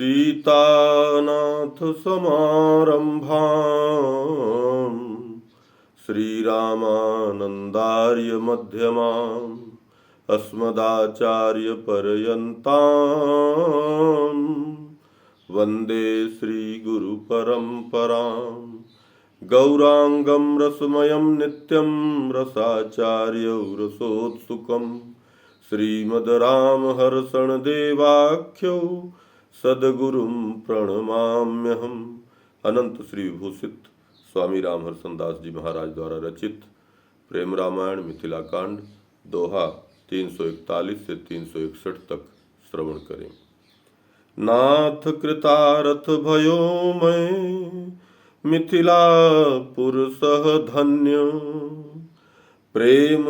सीतानाथ समारंभां श्रीरामानन्दार्य मध्यमाम् अस्मदाचार्यपर्यन्तां वन्दे श्रीगुरुपरम्पराम् गौरांगं रसमयं नित्यं रसाचार्यौ रसोत्सुकम् श्रीमद्रामहर्षणदेवाख्यौ सद्गुरुं प्रणमाम्यहम्। अनंत श्री विभूषित स्वामी रामहर्षण दास जी महाराज द्वारा रचित प्रेम रामायण मिथिलाकांड दोहा 341 से 361 तक श्रवण करें। नाथ कृतारथ भयो मैं मिथिलापुर सह धन्य, प्रेम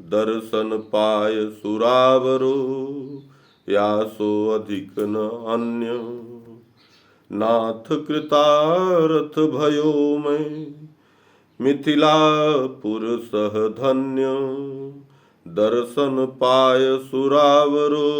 दर्शन पाय सुरावरो यासो अधिक न अन्य। नाथ कृतारथ भयो मैं मिथिलापुर सह धन्य, दर्शन पाय सुरावरो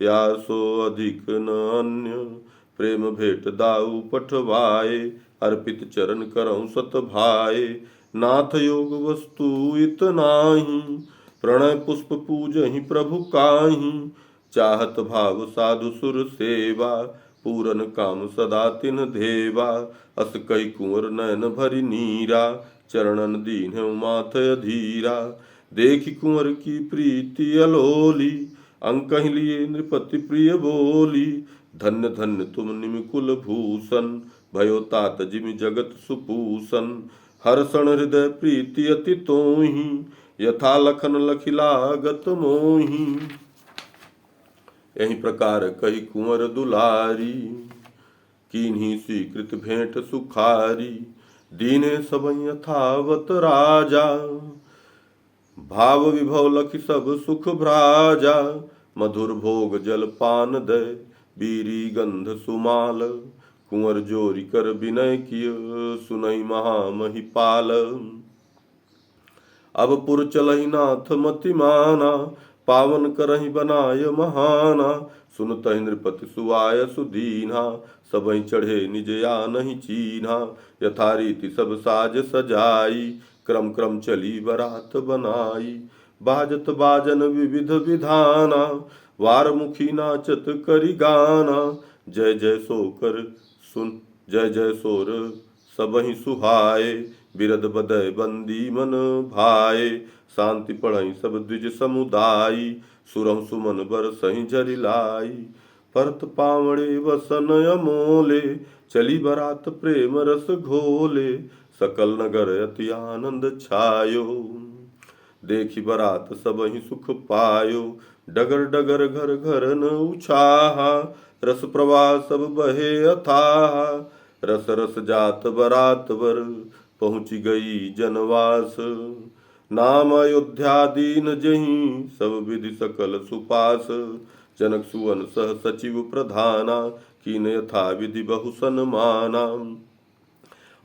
यासो अधिक न अन्य। प्रेम भेट दाऊ पठवाए, अर्पित चरण करऊं सत भाए। नाथ योग वस्तु इतनाही, प्रणय पुष्प पूजहि प्रभु काहि। चाहत भाव साधु सुर सेवा, पूरन काम सदा तिन देवा। अस कही कुंवर नयन भरि नीरा, चरणन दीन माथ अधीरा। देखी कुंवर की प्रीति अलोली, अंकहि लिए नृपति प्रिय बोली। धन्य धन्य तुम निमिकुल भूषण, भयो तात जिमि जगत सुपूषण। हर्षण हृदय प्रीति अति तोहि, यथा लखन लखि लागत मोहि। यही प्रकार कही कुंवर दुलारी, कीन्ही स्वीकृत भेंट सुखारी। दीने सबई यथावत राजा, भाव विभव लखि सब सुख भ्राजा। मधुर भोग जल पान दय, बीरी गंध सुमाल। कुंवर जोरी कर विनय किय, सुनई महामहिपाल। अब पुर चलहि नाथ मति माना, पावन करहि बनाय महाना। सुनतहि नृपति सुआय सुदीना, सबहि चढ़े निज आनहि चीन्हा। यथा रीति सब साज सजाई, क्रम क्रम चली बरात बनाई। बाजत बाजन विविध विधाना, वारमुखी नाचत करि गाना। जय जय सोकर सुन जय जय सोर सबहि सुहाए, बिरद बदय बंदी मन भाए। शांति पढ़ई सब द्विज समुदायी, सुरहु सुमन बरसहि झरि लाई। परत पावड़े वसन अमोले, चली बरात प्रेम रस घोले। सकल नगर अति आनंद छायो, देखी बरात सबहि सुख पायो। डगर डगर घर घर न उछाहा, रस प्रवाह सब बहे अथाहा। रस रस जात बरात वर, पहुँची गई जनवास। नाम अयोध्या दीन जहीं, सब विधि सकल सुपास। जनक सुवन सह सचिव प्रधाना, कीन यथा विधि बहु सन्माना।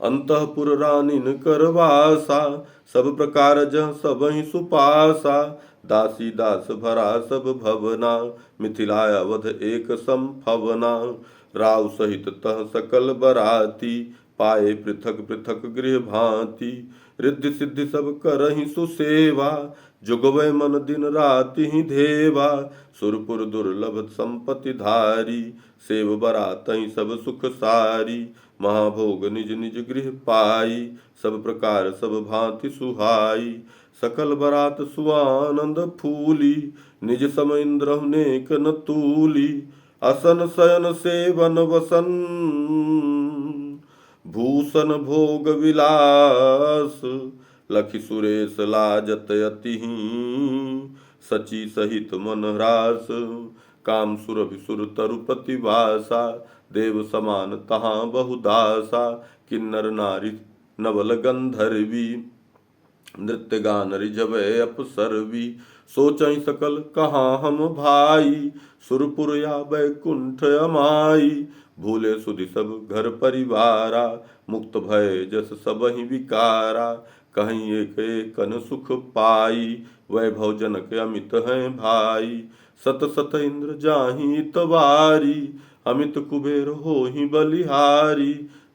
अंतःपुर रानीन करवासा, सब प्रकार जह सबहि सुपासा। दासी दास भरा सब भवना, मिथिला अवध एक संभवना। राव सहित तह सकल बराती, पाए पृथक पृथक गृह भांति। रिद्धि सिद्धि सब करहि सुसेवा, जुगवै मन दिन राति ही धेवा। सुरपुर दुर्लभ संपत्ति धारी, सेव बरातहि सब सुख सारी। महाभोग निज निज गृह पाई, सब प्रकार सब भांति सुहाई। सकल बरात सुआनंद फूली, निज सम इंद्रहु नेक न तूली। असन शयन सेवन वसन, भूषण भोग विलास। लखि सुरेश लाजत अतिहि, सची सहित मन ह्रास। काम सुरभि सुर तरुपति वासा, देव समान तहाँ बहुदासा। किन्नर नारी नवल गंधर्वी, नृत्य गान रिझवै अप्सरवी। सोचहि सकल कहाँ हम भाई, सुरपुर या बैकुंठ अमाई। भूले सुधि सब घर परिवारा, मुक्त भय जस सबहि विकारा। कहीं एक एकन सुख पाई, वैभव जनक अमित हैं भाई। सत सत इंद्र जाहि तवारी, अमित कुबेर होहि बलिहारी।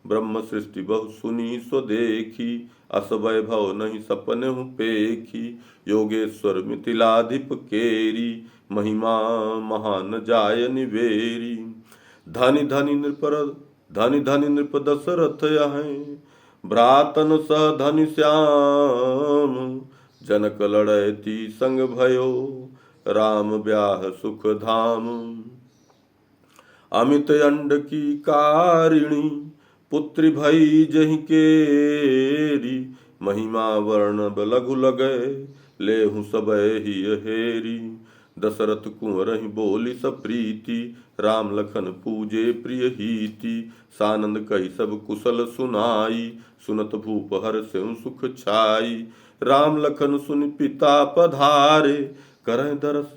ब्रह्म सृष्टि बहु सुनी सो देखी, अस वैभव नहीं सपनहु पेखी। योगेश्वर मिथिलाधिप केरी, महिमा महान जाय निवेरी। धनि धनि नृप दशरथ यहीं, भ्रातन सह धनि श्याम। जनक लड़ैती संग भयो, राम ब्याह सुख धाम। अमित अंड की कारिणी, पुत्री भई जहि केरी। महिमा वर्णब लघु लगै, लेहु सबै ही हेरी। दशरथ कुंवर ही बोली सप्रीति, राम लखन पूजे प्रिय हीति। सानंद कही सब कुशल सुनाई, सुनत भूप हर स्यों सुख छाई। राम लखन सुनि पिता पधारे, करह दरस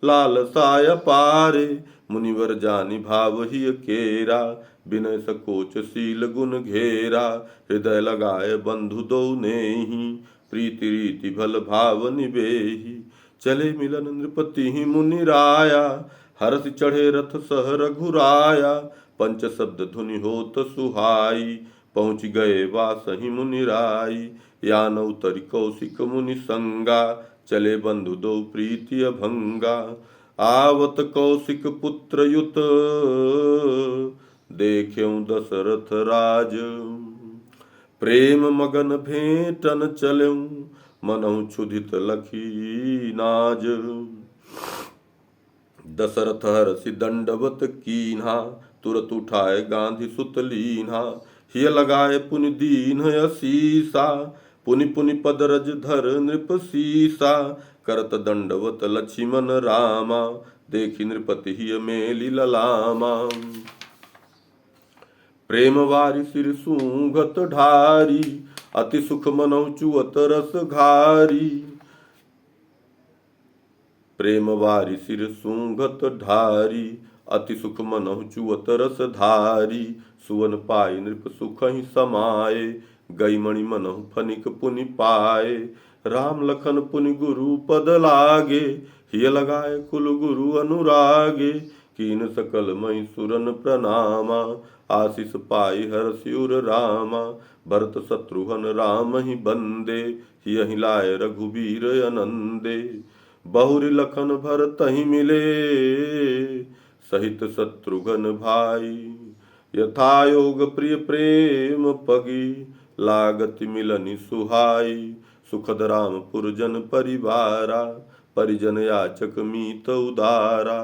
लालसाय पारे। मुनिवर जानि भाव ही केरा, बिनय सकोच शील गुण घेरा। हृदय लगाए बंधु दो नेहि, प्रीति रीति भल भाव निबेहि। चले मिलन नृपति ही मुनि राया, हरस चढ़े रथ सह रघुराया। पंच शब्द धुनि होत सुहाई, पहुँच गए वासहि मुनि राई। यान उतरि कौशिक मुनि संगा, चले बंधु दो प्रीति अभंगा। आवत कौशिक पुत्र युत, देख्यऊ दशरथ राज। प्रेम मगन भेंटन चलऊ, मनहु क्षुधित लखी नाज। दशरथ हरसि दंडवत कीन्हा, तुरत उठाए गांधी सुत लीन्हा। हिय लगाए पुनि दीन असीसा, पुनि पुनि पद रज धर नृप सीसा। करत दंडवत लक्ष्मण रामा, देखि नृपति हिय मेलि ललामा। प्रेम वारि सिर सूंघत ढारी, अति सुख मनहु चुअत रस घारी। प्रेम वारि सिर सूंघत ढारी, अति सुख मनहु चुअत रस धारी। सुवन पाई नृप सुख ही समाये, गई मणि मनहु फनिक पुनि पाए। राम लखन पुनि गुरु पद लागे, हिय लगाए कुल गुरु अनुरागे। कीन सकल मई सुरन प्रणामा, आशीष पाई हरसिउर रामा। भरत शत्रुघ्न राम ही बंदे, हियहि लाए रघुबीर अनंदे। बहुरी लखन भरत ही मिले, सहित शत्रुघ्न भाई। यथा योग प्रिय प्रेम पगी, लागति मिलनि सुहाई। सुखद रामपुर जन परिवारा, परिजन याचक मीत उदारा।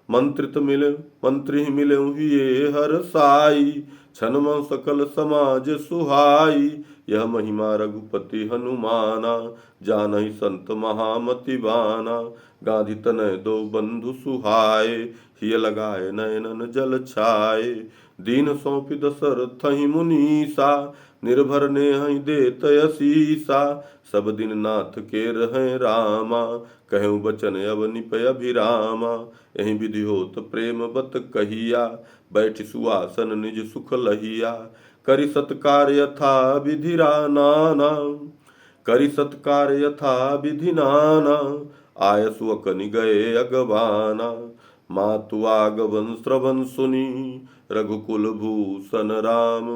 मंत्री मिले हुए हर साई, छन सकल समाज सुहाई। यह महिमा रघुपति हनुमाना, जानहि संत महामति बाना। गांधी तनय दो बंधु सुहाए, हिय लगाए नयनन जल छाए। दीन सौंपि दशरथ ही मुनीसा, निर्भर ने हई देत असीसा। सब दिन नाथ के रहें रामा, कहूँ बचन अब निपय अभिरामा। यही विधि होत प्रेम बत कहिया, बैठ सुआसन निज सुख लहिया। करि सत्कार यथा विधि नाना, करि सत्कार यथा विधि नाना। आय सुअकनि गए अगवाना, मातु आगवन श्रवण सुनी। रघुकुल भूषण राम,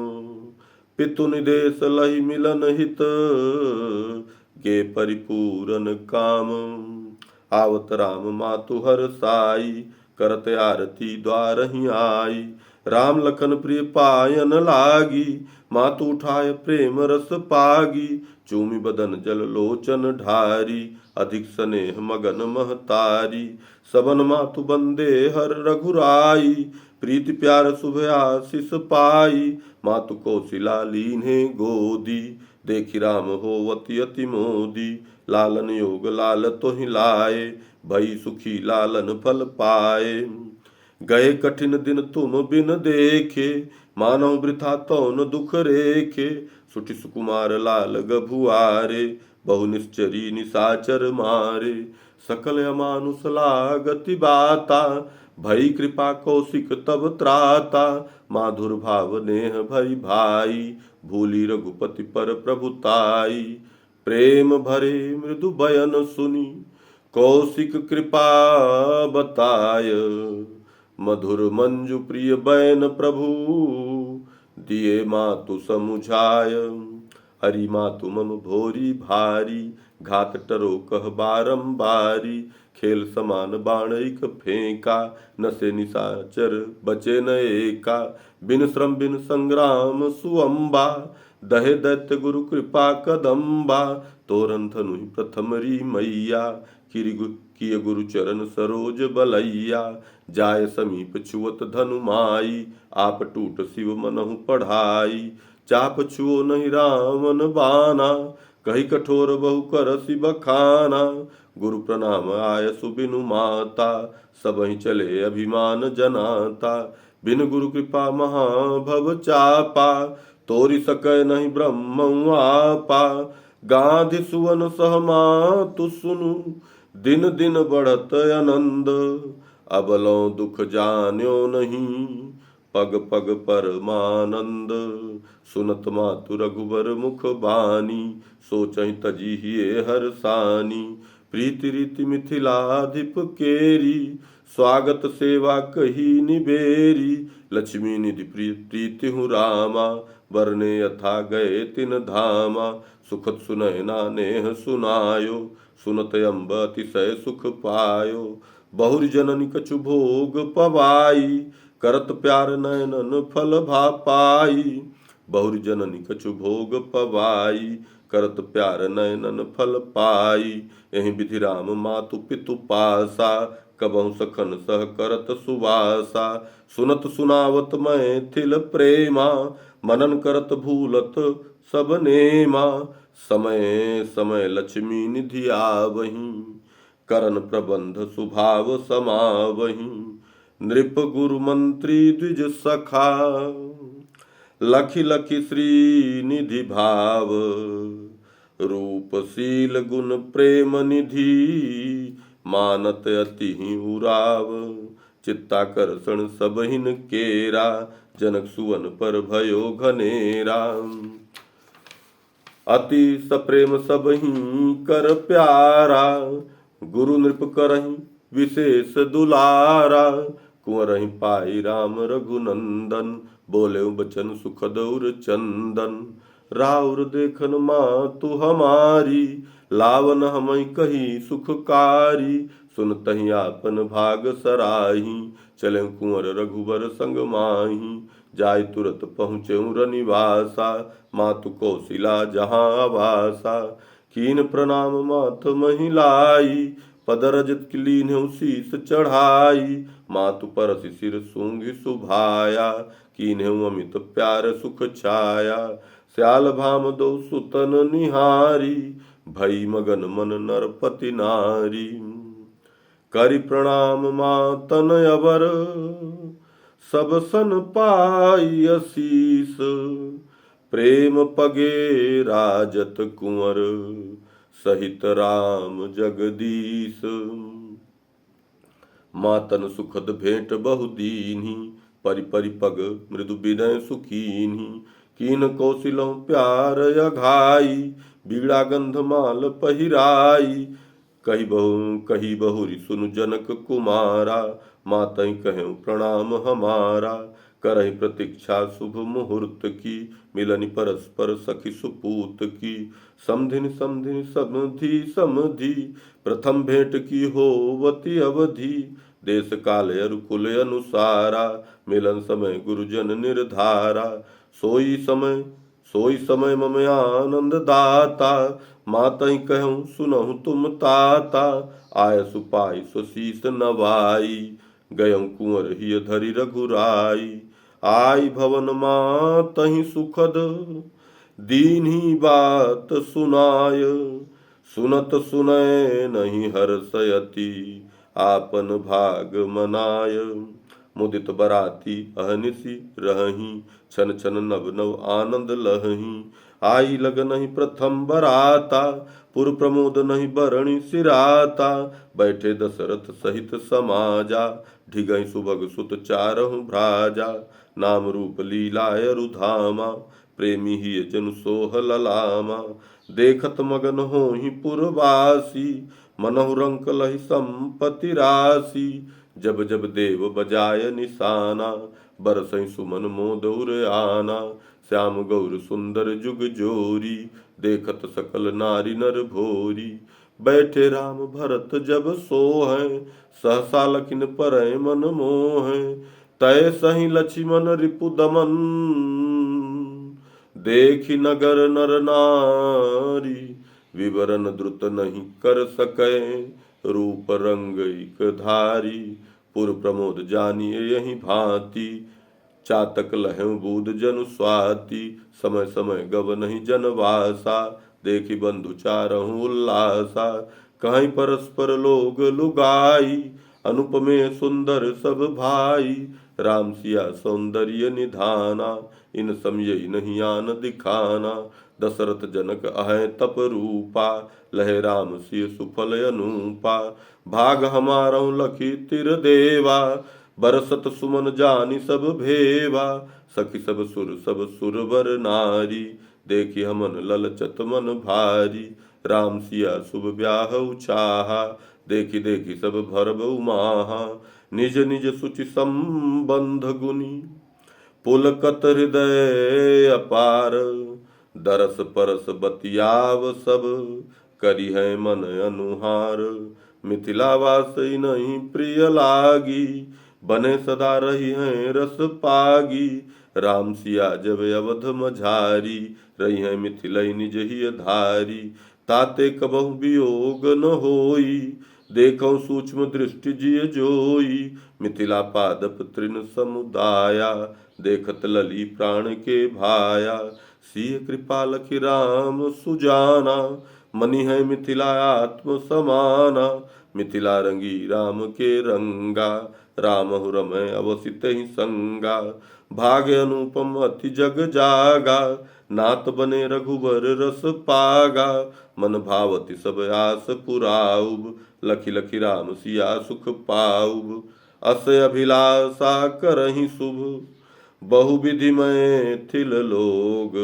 पितु निदेश लहि मिलन हित। के परिपूरन काम, आवत राम मातु हर साई। करत आरती द्वार ही आई, राम लखन प्रिय पायन लागी। मातु उठाय प्रेम रस पागी, चूमि बदन जल लोचन ढारी। अधिक स्नेह मगन महतारी, सबन मातु बंदे हर रघुराई। प्रीति प्यार शुभ आशीष पाई, मातु कौशिला लीन्हे गोदी। देखि राम होवति अति मोदी, लालन योग लाल तोहि लाए। भई सुखी लालन फल पाए, गए कठिन दिन तुम बिन देखे। मानव वृथा तौन दुख रेखे, सुठि सुकुमार लाल गभुआरे। बहु निश्चरी निशाचर मारे, सकल अमानुष लागति बाता। भई कृपा कौशिक तब त्राता, माधुर भाव नेह भई भाई। भूली रघुपति पर प्रभुताई, प्रेम भरे मृदु बयन सुनी। कौशिक कृपा बताय, मधुर मंजु प्रिय बैन प्रभु, दिए मातु समुझाय। हरि मातु मम भोरी भारी, घात टरो कह बारंबारी। खेल समान बाणिक फेंका, नसे निशाचर बचे न एका। बिन श्रम बिन संग्राम सुअंबा, दहे दैत्य गुरु कृपा कदम्बा। तोरन धनु प्रथम री मैया, किय गुरु चरण सरोज बलैया। जाय समीप छुअत धनु माई, आप टूट शिव मनहु पढ़ाई। चाप छुओ नहीं रावण बाना, कही कठोर बहु करसि बखाना। गुरु प्रणाम आय सुबिनु माता, सबहि चले अभिमान जनाता। बिन गुरु कृपा महा भव चापा, तोरि सकै नहीं ब्रह्म आपा। गांधी सुवन सह मातु सुनु, दिन दिन बढ़त आनंद। अबलों दुख जान्यो नहीं, पग पग परमानंद। सुनत मातु रघुबर मुख बानी, सोचहि तजी हिये हर सानी। प्रीति रीति मिथिलाधिप केरी, स्वागत सेवा कही निबेरी। लक्ष्मी निधि प्रीति हूँ रामा, बरने यथा गए तिन धामा। सुखत सुनय नानेह सुनायो, सुनत अम्ब अतिशय सुख पायो। बहुरी जननी कछु भोग पवाई, करत प्यार नयनन फल भा पाई। बहुरी जननी कछु भोग पवाई, करत प्यार नयनन फल पाई। यही विधि राम मातु पितु पासा, कबहु सखन सह करत सुवासा। सुनत सुनावत मैथिल प्रेमा, मनन करत भूलत सब नेमा। समय समय लक्ष्मी निधि आवहीं, करन प्रबंध सुभाव समावहीं। नृप गुरु मंत्री द्विज सखा, लखि लखि श्री निधि भाव। रूपशील गुण प्रेम निधि, मानत अति उराव। चित्ताकर्षण सबहिन केरा, जनक सुवन पर भयो घनेरा। अति सप्रेम सबहि कर प्यारा, गुरु नृप करहि विशेष दुलारा। कुंवरहि पाई राम रघुनंदन, बोले बचन सुखद उर चंदन। राउर देखन मातु हमारी, लावन हमई कही सुखकारी। सुनतहि आपन भाग सराही, चले कुंवर रघुबर संग माही। जाय तुरत पहुँचे रनिवासा, मातु कौशिला जहाँ आवासा। कीन प्रणाम मात महिलाई, पद रजत लीन्हु शीस चढ़ाई। मातु परसि सिर सूंघि सुभाया, कीन्हु अमित प्यार सुख छाया। श्याल भाम दो सुतन निहारी, भई मगन मन नरपति नारी। करि प्रणाम मातन अवर, सब सन पाई असीस। प्रेम पगे राजत कुंवर, सहित राम जगदीश। मातन सुखद भेंट बहु दीन्ही, परि परि पग मृदु विनय सुखीन्ही। कीन कौशिलों प्यार अघाई, बीड़ा गंध माल पहिराई। कही बहुरी सुनु जनक कुमारा, मातहि कहूँ प्रणाम हमारा। करहि प्रतीक्षा शुभ मुहूर्त की, मिलनि परस्पर सखी सुपूत की। समधिन समधिन समधि समधि, प्रथम भेंट की होवति अवधि। देश काल अरुकुल अनुसारा, मिलन समय गुरुजन निर्धारा। सोई समय मम आनंद दाता, मातहि कहूँ सुनहु तुम ताता। आय सुपाई सुशीस नवाई, गयं कुंवर हिय धरि रघुराई। आई भवन मातहि सुखद, दीन्ही बात सुनाय। सुनत सुनय नहीं हर्षयति, आपन भाग मनाय। मुदित बराती अहनिशि रहहीं, छन छन नव नव आनंद लहहीं। आई लगनहि प्रथम बराता, पुर प्रमोद नहीं बरणी सिराता। बैठे दशरथ सहित समाजा, ढिगहि सुभग सुत चारहु भ्राजा। नाम रूप लीलाय रुधामा, प्रेमी ही जनु सोह ललामा। देखत मगन होहि पुरवासी, मनहु रंक लहि संपत्ति राशि। जब जब देव बजाय निशाना, बरसई सुमन मोद उर आना। श्याम गौर सुंदर जुग जोरी, देखत सकल नारी नर भोरी। बैठे राम भरत जब सोहै, सहसा लखिन परय मन मोहै। तय सही लक्ष्मण रिपु दमन, देखी नगर नर नारी। विवरण द्रुत नहीं कर सकै, रूप रंग एक धारी। पुर प्रमोद जानिए यही भांति, चातक लहु बूद जनु स्वाति। समय समय गव नहीं जनवासा, देखी बंधु चारहु उल्लासा। कहीं परस्पर लोग लुगाई, अनुपमे सुंदर सब भाई। राम सिया सौंदर्य निधाना, इन समय नहीं आन दिखाना। दशरथ जनक अहै तप रूपा, लहे राम सिय सुफल अनूपा। भाग हमारहु लखी तिर देवा, बरसत सुमन जानि सब भेवा। सखी सब सुर वर नारी, देखी हमन ललचत मन भारी। राम सिया शुभ ब्याह चाहा, देखी देखी सब भरबु माहा। निज निज सुचि संबंध गुनी, पुलकत हृदय अपार। दरस परस बतियाव सब, करी है मन अनुहार। मिथिला वासई नहीं प्रिय लागी, बने सदा रही हैं रस पागी। राम सिया जब अवध मझारी, रही हैं मिथिलई निज ही धारी। ताते कबहु वियोग न होई, देखौ सूक्ष्म दृष्टि जिय जोई। मिथिला पादप तृण समुदाया, देखत लली प्राण के भाया। सिय कृपा लखि राम सुजाना, मनि है मिथिला आत्म समाना। मिथिला रंगी राम के रंगा, रामहु रमय अवसित ही संगा। भाग्य अनुपम अति जग जागा, नाथ बने रघुबर रस पागा। मन भावति सब आस पुराउब, लखि लखि राम सिया सुख पाउब। अस अभिलाषा करहि शुभ, बहु विधि में थिल लोग।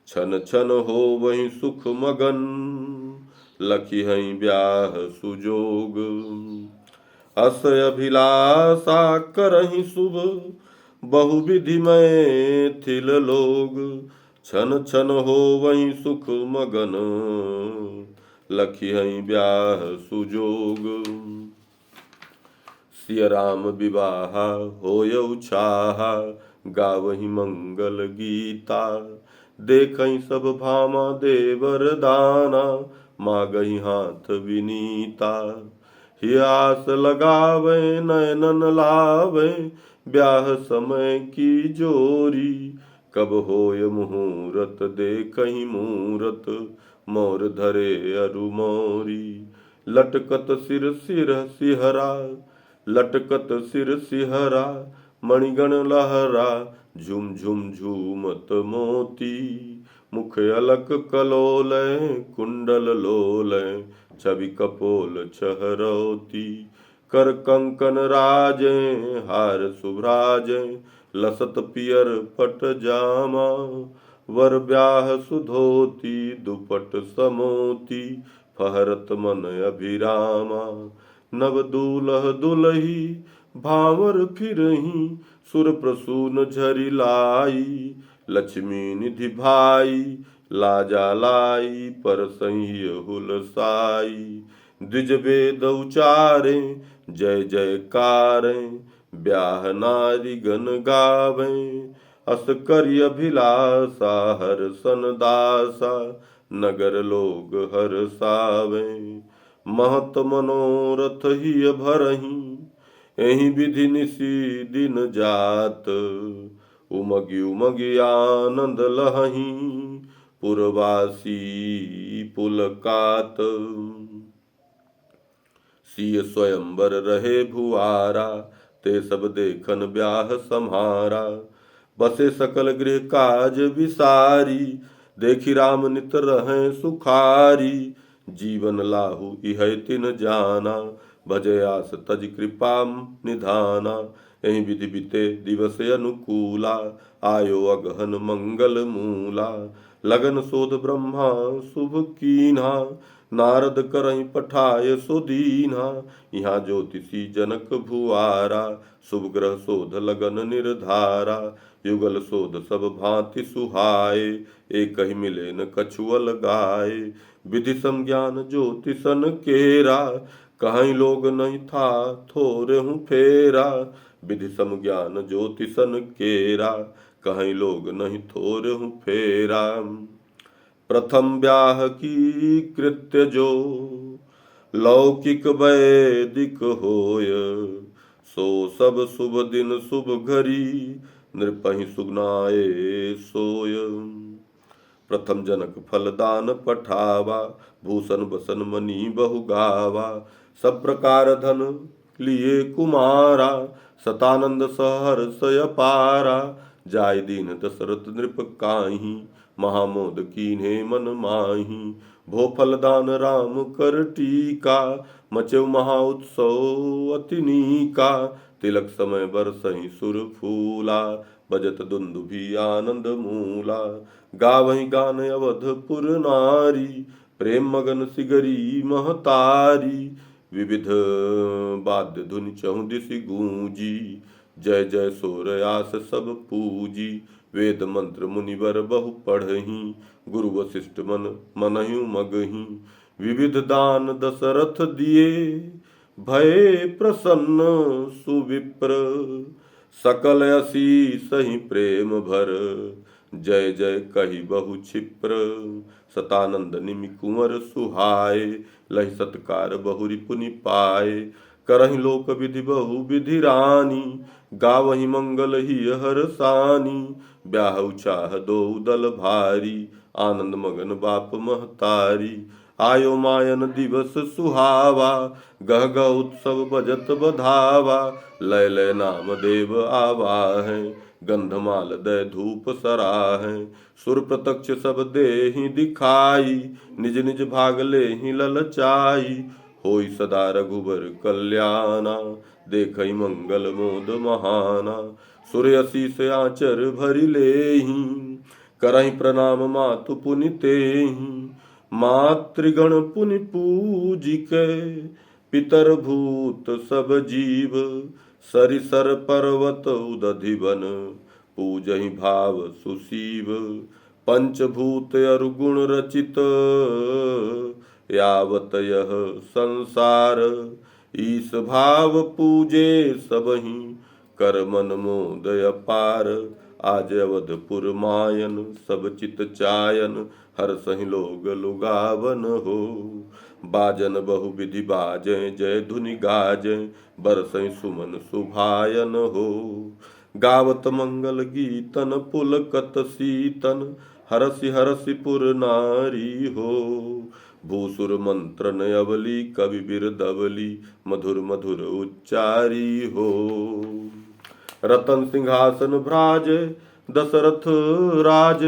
छन छन हो वही सुख मगन, लखी हई ब्याह सुजोग। अस अभिलाषा करहि शुभ, बहु विधि में थिल लोग। छन छन हो वही सुख मगन, लखी हई ब्याह सुजोग। सिय राम विवाह होयउ छाहा, गावहि मंगल गीता। देखहि सब भामा देवर दाना, मागहि हाथ विनीता। हिय आस लगावे नयनन लावे, ब्याह समय की जोरी। कब होय मुहूर्त देखहि मूरत, मोर धरे अरु मोरी। लटकत सिर सिहरा, लटकत सिर सिहरा। मणिगण लहरा, झुम झुम झूमत मोती। मुख अलक कलोलय, कुंडल लोलय। छवि कपोल छहरौती। कर कंकन राजे, हार सुभ्राजे। लसत पियर पट जामा, वर ब्याह सुधोती। दुपट समोती, फहरत मन अभिरामा। नव दूल्ह दुलही, भावर फिरही। सुर प्रसून झरि लाई, लक्ष्मी निधि भाई। लाजा लाई, पर सही हुलसाई। द्विज वेद उचारे, जय जयकारे। ब्याह नारी गण गावे, अस करि अभिलाषा। हर सन दासा, नगर लोग हरसावे। महत मनोरथ ही भरही, एहि विधि निसी दिन जात। उमगी उमगी आनंद लहही, पुरवासी पुलकात। सिय स्वयंवर रहे भुआरा, ते सब देखन ब्याह सम्हारा। बसे सकल गृह काज विसारी, देखी राम नित रहें सुखारी। जीवन लाहु इह तिन जाना, भजय आस तज कृपा निधाना। यही विधि बीते दिवस अनुकूला, आयो अगहन मंगल मूला। लगन शोध ब्रह्मा शुभ कीन्हा, नारद करहि पठाय सो दीन्हा। यहाँ ज्योतिषी जनक भुआरा, शुभ ग्रह शोध लगन निर्धारा। युगल शोध सब भांति सुहाए, एक ही मिले न कछुअल गाय। विधि संज्ञान ज्योतिषन केरा, कहीं लोग नहीं था थोरे हूँ फेरा। विधि संज्ञान ज्योतिषन केरा, कहीं लोग नहीं थोरे हूँ फेरा। प्रथम ब्याह की कृत्य जो, लौकिक वैदिक होय। सो सब शुभ दिन शुभ घड़ी, नृपहि सुगनाए सोय। प्रथम जनक फल दान पठावा, भूषण बसन मणि बहु गावा। सब प्रकार धन लिए कुमारा, सतानंद सहर्ष अपारा। जाय दीन दशरथ नृप काहि, महामोद कीन्हे मन माहि। भो फल दान राम कर टीका, मचेउ महा उत्सव अति नीका। तिलक समय बरसहि सुर फूला, बजत दुंदुभि आनंद मूला। गावहि गान अवधपुर नारी, प्रेम मगन सिगरी महतारी। विविध वाद्य धुनि चहु दिशि गूंजी, जय जय सोरयास सब पूजी। वेद मंत्र मुनिवर बहु पढ़ही, गुरु वशिष्ठ मन मनहु मगही। विविध दान दशरथ दिए, भय प्रसन्न सुविप्र। सकल असीस ही प्रेम भर, जय जय कही बहु क्षिप्र। सतानंद निमि कुंवर सुहाए, लहि सत्कार बहुरी पुनि पाए। करहि लोक विधि बहु विधि रानी, गावहि मंगल ही हर सानी। ब्याह चाह दो दल भारी, आनंद मगन बाप महतारी। आयो मायन दिवस सुहावा, गह गह उत्सव बजत बधावा। लय लय नाम देव आवाहै, गंधमाल दय धूप सराहै। सुर प्रत्यक्ष सब देहि दिखाई, निज निज भाग लेहि ललचाई। होई सदा रघुबर कल्याणा, देखई मंगल मोद महाना। सुर असीस आचर भरि लेहि, करहि प्रणाम मातु पुनि तेहि। मातृगण पुनि पूजिके, पितर भूत सब जीव। सरिसर पर्वत उदधिवन, पूजहि भाव सुसीव। पंचभूत अरु गुण रचित, यावत यह संसार। ईस भाव पूजे सबहि, कर मन मोद अपार। आज अवधपुर मायन, सब चित चायन। हर सहि लोग लुगावन हो, बाजन बहु विधि बाजै। जय धुनि गाजै, बरसै सुमन सुभायन हो। गावत मंगल गीतन पुलकत सीतन, हरसि हरसि पुर नारी हो। भूसुर मंत्रन अवली, कवि बिरदवली। मधुर मधुर उच्चारी हो। रतन सिंहासन भ्राज, दशरथ राज।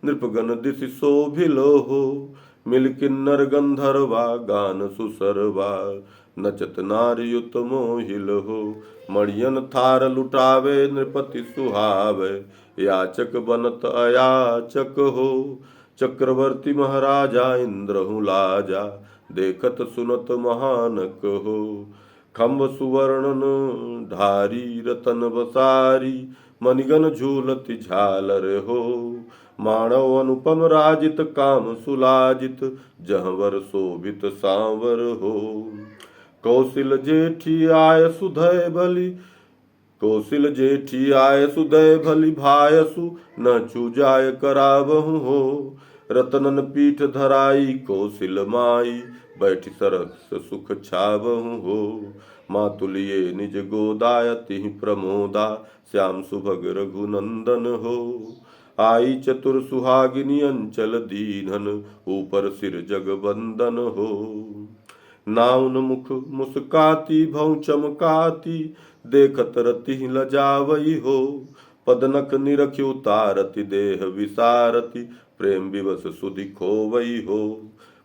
नृपगण दिशि शोभिलो हो, मिल किन्नर गंधर्वा गान सुसरवा। नचत नारियुत मोहिल हो, मणियन थार लुटावे नृपति सुहावे। याचक बनत अयाचक हो, चक्रवर्ती महाराजा इंद्रहु लाजा। देखत सुनत महानक हो, खम्ब सुवर्णन धारी रतन बसारी। मणिगन झूलति झालर हो, मानव अनुपम राजित काम सुलाजित। जहवर शोभित सांवर हो, कौशिल जेठी आय सुधय भली। कौशिल जेठी आय सुदय भली भायसु, न चूजाय करावहु हो। रतनन पीठ धराई कौशिल माई, बैठी सरस सुख छावहु हो। मातुलिये निज गोदाय तिहि प्रमोदा, श्याम सुभग रघुनंदन हो। आई चतुर सुहागिनी अंचल दीनन, ऊपर सिर जगबंदन हो। नाउन मुख मुस्काती भौ चमकाती, देखत रति लजावई हो। पदनक निरखि उतारति देह विसारति, प्रेम विवश सुधि खोवई हो।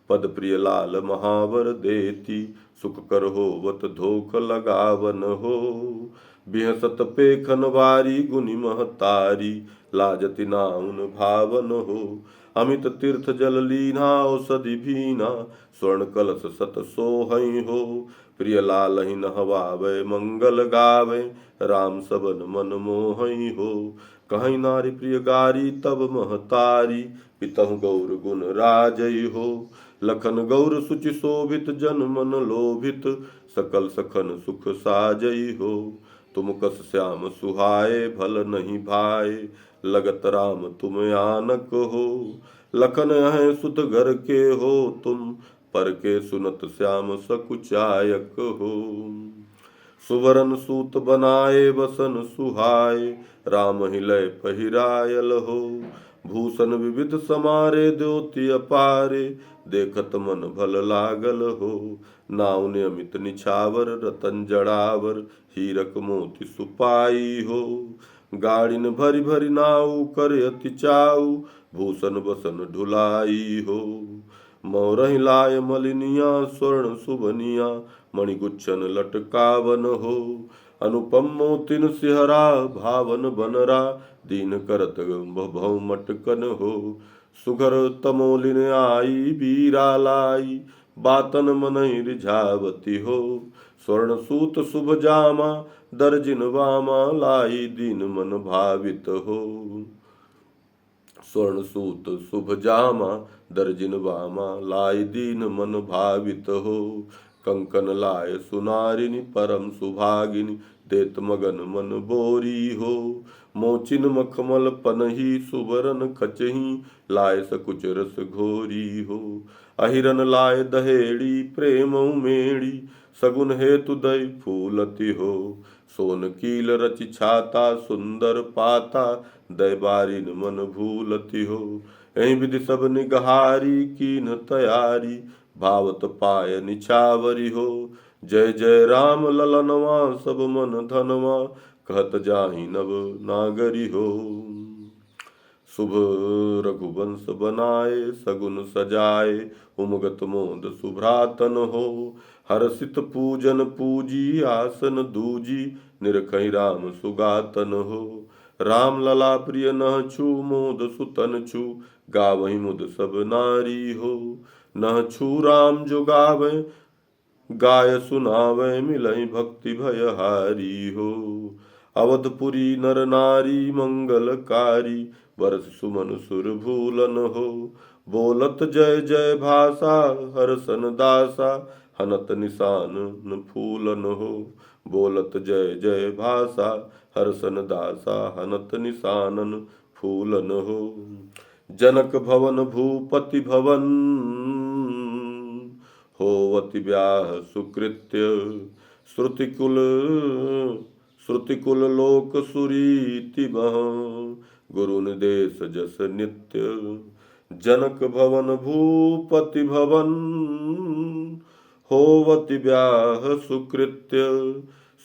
पद प्रिय लाल महावर देती, सुख कर होवत धोख लगावन हो। बिहसत पेखन वारी गुनि महतारी, लाजति नाउन भावन हो। अमित तीर्थ जल लीना औषधि भीना स्वर्ण कलश सत सोहई हो। प्रिय लालहि नहवावे मंगल गावे राम सबन मन मोहई हो। कहीं नारी प्रिय गारी तब महतारी पितहु गौर गुण राजई हो। लखन गौर सुचि शोभित जन मन लोभित सकल सखन सुख साजई हो। तुम कस श्याम सुहाए भल नहीं भाए लगत राम तुम आनक हो। लखन है सुत घर के हो तुम पर के सुनत श्याम सकुचायक हो। सुवरन सूत बनाए बसन सुहाए राम हिलय पहिरायल हो। भूषण विविध समारे द्योति अपारे देखत मन भल लागल हो। नाव नियमित निछावर रतन जड़ावर हीरक मोती सुपाई हो। गाड़िन भरी भरी नाऊ कर अति चाऊ भूषण बसन ढुलाई हो। मोरहि लाय मलिनिया स्वर्ण सुबनिया मणिगुच्छन लटकावन हो। अनुपम मोतिन सिहरा भावन बनरा दीन करत भव मटकन हो। सुघर तमोलिन आई बीरा लाई बातन मनहि रिझावती हो। स्वर्ण सूत शुभ जामा दर्जिन वामा लाई दीन मन भावित हो। स्वर्ण सूत शुभ जामा दर्जिन वामा लाई दीन मन भावित हो। कंकन लाय सुनारिनी परम सुभागिनी देत मगन मन बोरी हो। मोचिन मखमल पनही सुवरन खचही लाय सकुच रस घोरी हो। अहिरन लाय दहेड़ी प्रेम उमेड़ी सगुन हेतु दई फूलति हो। सोन कील रचि छाता सुंदर पाता दय बारिन मन भूलति हो। एहि विधि सब निगहारी कीन तैयारी भावत पाय निछावरी हो। जय जय राम ललनवा सब मन धनवा कहत जाहि नव नागरी हो। शुभ रघुवंश बनाए सगुन सजाए उमगत मोद सुभ्रातन हो। हरसित पूजन पूजी आसन दूजी निरखई राम सुगातन हो। राम लला प्रिय नह छु मोद सुतन छु गावहि मुद सब नारी हो। नह छु राम जो गावे गाय सुनावे मिलई भक्ति भयहारी हो। अवधपुरी नर नारी मंगलकारी बरस सुमन सुर भूलन हो। बोलत जय जय भाषा हरसन दासा हनत निशान न फूलन हो। बोलत जय जय भाषा हरसन दासा हनत निशानन फूलन हो। जनक भवन भूपति भवन होवति ब्याह सुकृत्य श्रुतिकुल लोक सुरीति बह गुरु निदेश जस नित्य। जनक भवन भूपति भवन होवति ब्याह सुकृत्य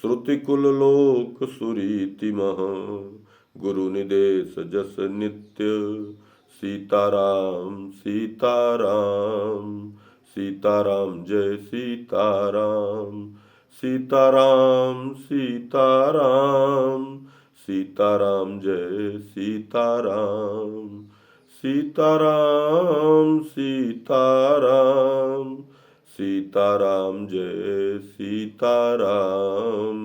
श्रुतिकुल लोक सुरीति मह गुरु निदेश जस नित्य। सीताराम सीताराम सीताराम जय सीताराम सीताराम सीताराम सीताराम जय सीताराम सीताराम सीताराम सीताराम जय सीताराम।